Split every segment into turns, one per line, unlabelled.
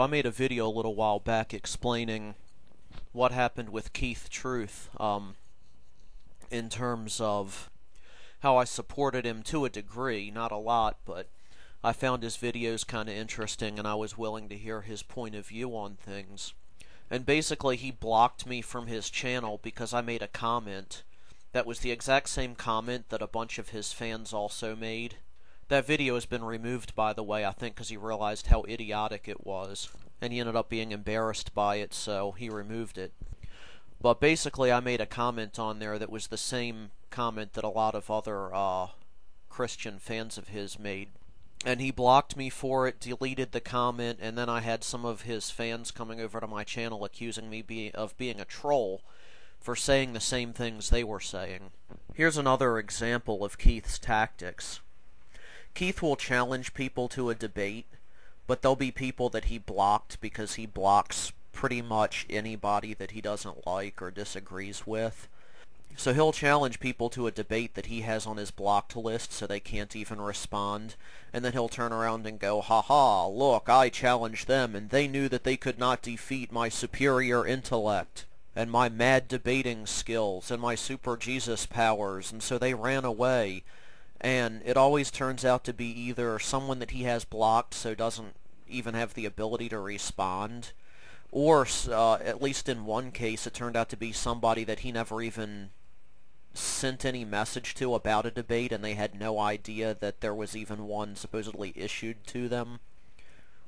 So I made a video a little while back explaining what happened with KeithTruth, in terms of how I supported him to a degree, not a lot, but I found his videos kind of interesting and I was willing to hear his point of view on things. And basically he blocked me from his channel because I made a comment that was the exact same comment that a bunch of his fans also made. That video has been removed, by the way, I think because he realized how idiotic it was, and he ended up being embarrassed by it, so he removed it. But basically I made a comment on there that was the same comment that a lot of other Christian fans of his made. And he blocked me for it, deleted the comment, and then I had some of his fans coming over to my channel accusing me of being a troll for saying the same things they were saying. Here's another example of Keith's tactics. Keith will challenge people to a debate, but there'll be people that he blocked because he blocks pretty much anybody that he doesn't like or disagrees with. So he'll challenge people to a debate that he has on his blocked list so they can't even respond, and then he'll turn around and go, "Ha, look, I challenged them and they knew that they could not defeat my superior intellect and my mad debating skills and my super Jesus powers, and so they ran away." And it always turns out to be either someone that he has blocked so doesn't even have the ability to respond, or at least in one case it turned out to be somebody that he never even sent any message to about a debate, and they had no idea that there was even one supposedly issued to them.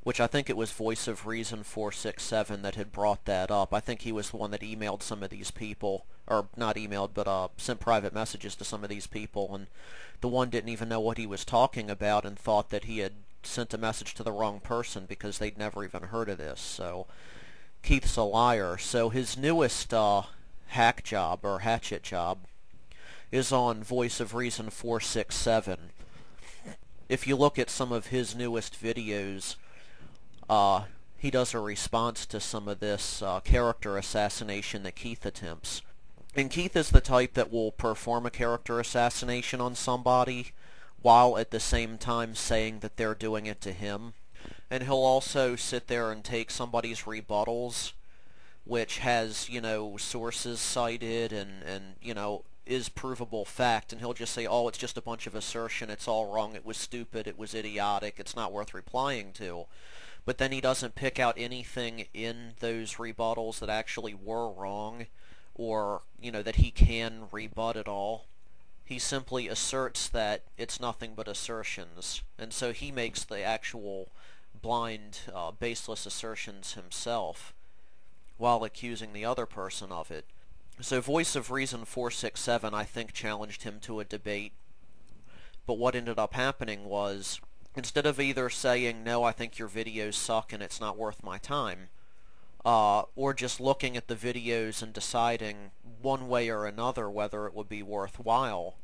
Which I think it was Voice of Reason 467 that had brought that up. I think he was the one that emailed some of these people, or not emailed, but sent private messages to some of these people, and the one didn't even know what he was talking about and thought that he had sent a message to the wrong person because they'd never even heard of this. So Keith's a liar. So his newest hack job, or hatchet job, is on Voice of Reason 467. If you look at some of his newest videos, he does a response to some of this character assassination that Keith attempts. And Keith is the type that will perform a character assassination on somebody while at the same time saying that they're doing it to him. And he'll also sit there and take somebody's rebuttals, which has, sources cited and is provable fact, and he'll just say, "Oh, it's just a bunch of assertion, it's all wrong, it was stupid, it was idiotic, it's not worth replying to." But then he doesn't pick out anything in those rebuttals that actually were wrong, or, that he can rebut at all. He simply asserts that it's nothing but assertions, and so he makes the actual blind, baseless assertions himself, while accusing the other person of it. So Voice of Reason 467, I think, challenged him to a debate, but what ended up happening was, instead of either saying, "No, I think your videos suck and it's not worth my time," or just looking at the videos and deciding one way or another whether it would be worthwhile,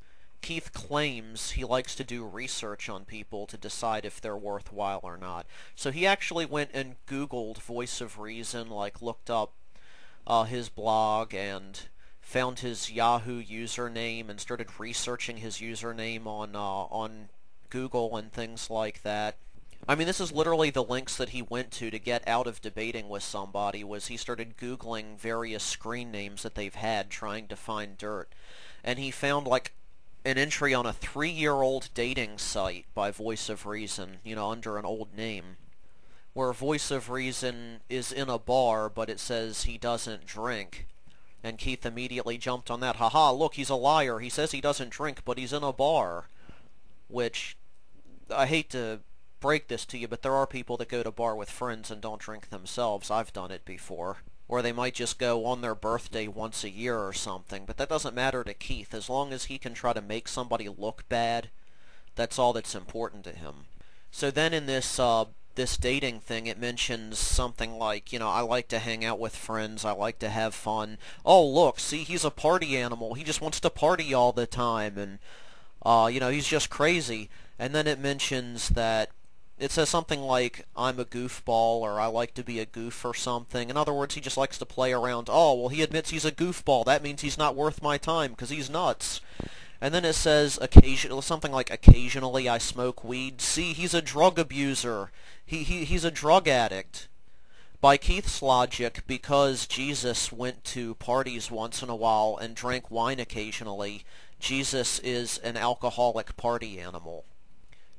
Keith claims he likes to do research on people to decide if they're worthwhile or not. So he actually went and Googled Voice of Reason, looked up his blog and found his Yahoo username and started researching his username on Google and things like that. I mean, this is literally the links that he went to get out of debating with somebody, was he started Googling various screen names that they've had trying to find dirt. And he found, an entry on a 3-year-old dating site by Voice of Reason, under an old name, where Voice of Reason is in a bar, but it says he doesn't drink. And Keith immediately jumped on that. "Haha, look, he's a liar. He says he doesn't drink, but he's in a bar." Which, I hate to break this to you, but there are people that go to bar with friends and don't drink themselves. I've done it before. Or they might just go on their birthday once a year or something, but that doesn't matter to Keith. As long as he can try to make somebody look bad, that's all that's important to him. So then in this dating thing, it mentions something like, "I like to hang out with friends, I like to have fun. Oh, look, see, he's a party animal, he just wants to party all the time, and he's just crazy." And then it mentions that, it says something like, "I'm a goofball," or "I like to be a goof," or something. In other words, he just likes to play around. "Oh, well, he admits he's a goofball. That means he's not worth my time, because he's nuts." And then it says, something like, "Occasionally I smoke weed. See, he's a drug abuser. He's a drug addict." By Keith's logic, because Jesus went to parties once in a while and drank wine occasionally, Jesus is an alcoholic party animal.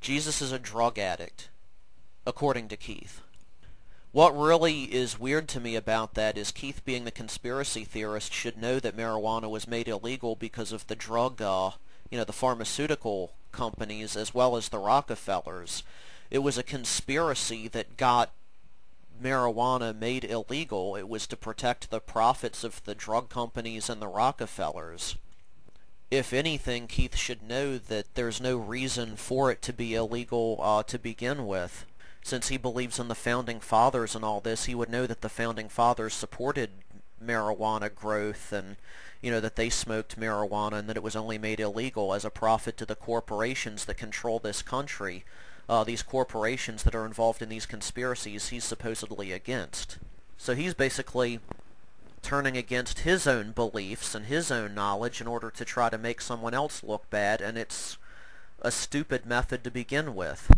Jesus is a drug addict, according to Keith. What really is weird to me about that is Keith, being the conspiracy theorist, should know that marijuana was made illegal because of the the pharmaceutical companies as well as the Rockefellers. It was a conspiracy that got marijuana made illegal. It was to protect the profits of the drug companies and the Rockefellers. If anything, Keith should know that there's no reason for it to be illegal to begin with. Since he believes in the Founding Fathers and all this, he would know that the Founding Fathers supported marijuana growth and, that they smoked marijuana and that it was only made illegal as a profit to the corporations that control this country. These corporations that are involved in these conspiracies he's supposedly against. So he's basically turning against his own beliefs and his own knowledge in order to try to make someone else look bad, and it's a stupid method to begin with.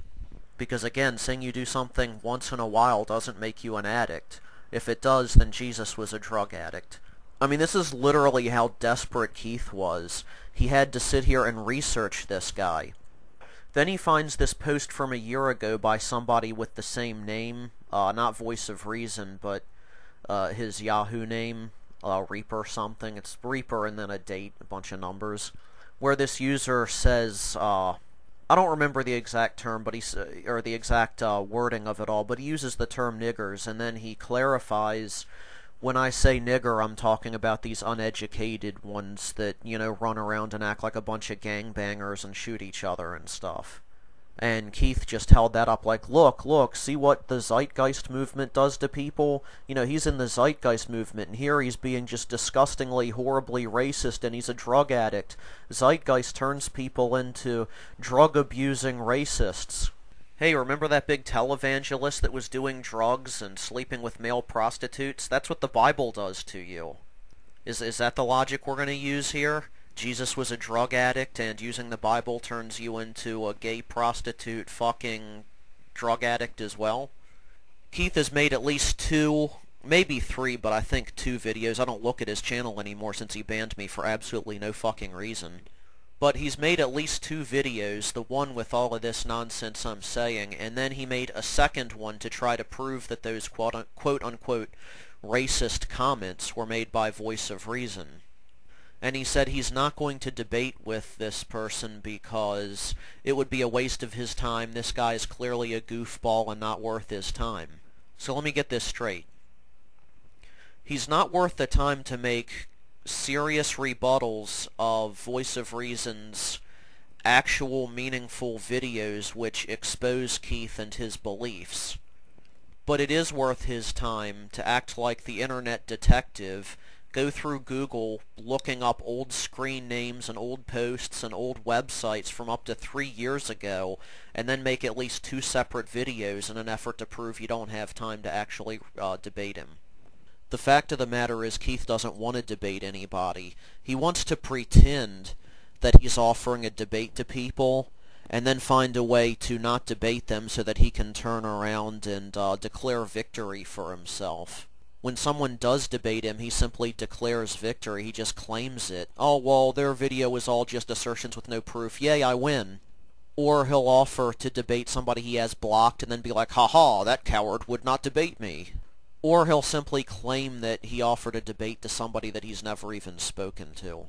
Because again, saying you do something once in a while doesn't make you an addict. If it does, then Jesus was a drug addict. I mean, this is literally how desperate Keith was. He had to sit here and research this guy. Then he finds this post from a year ago by somebody with the same name, not Voice of Reason, but his Yahoo name, Reaper something. It's Reaper and then a date, a bunch of numbers, where this user says, I don't remember the exact term, but or the exact wording of it all, but he uses the term niggers, and then he clarifies, when I say nigger, I'm talking about these uneducated ones that, run around and act like a bunch of gangbangers and shoot each other and stuff. And Keith just held that up like, look, see what the Zeitgeist movement does to people? He's in the Zeitgeist movement, and here he's being just disgustingly, horribly racist, and he's a drug addict. Zeitgeist turns people into drug-abusing racists. Hey, remember that big televangelist that was doing drugs and sleeping with male prostitutes? That's what the Bible does to you. Is that the logic we're going to use here? Jesus was a drug addict, and using the Bible turns you into a gay prostitute fucking drug addict as well? Keith has made at least 2, maybe 3, but I think 2 videos. I don't look at his channel anymore since he banned me for absolutely no fucking reason. But he's made at least 2 videos, the one with all of this nonsense I'm saying, and then he made a second one to try to prove that those quote-unquote racist comments were made by Voice of Reason. And he said he's not going to debate with this person because it would be a waste of his time. This guy is clearly a goofball and not worth his time. So let me get this straight. He's not worth the time to make serious rebuttals of Voice of Reason's actual meaningful videos which expose Keith and his beliefs. But it is worth his time to act like the internet detective, go through Google looking up old screen names and old posts and old websites from up to 3 years ago, and then make at least 2 separate videos in an effort to prove you don't have time to actually debate him. The fact of the matter is Keith doesn't want to debate anybody. He wants to pretend that he's offering a debate to people, and then find a way to not debate them so that he can turn around and declare victory for himself. When someone does debate him, he simply declares victory. He just claims it. Oh, well, their video was all just assertions with no proof. Yay, I win. Or he'll offer to debate somebody he has blocked and then be like, haha, that coward would not debate me. Or he'll simply claim that he offered a debate to somebody that he's never even spoken to.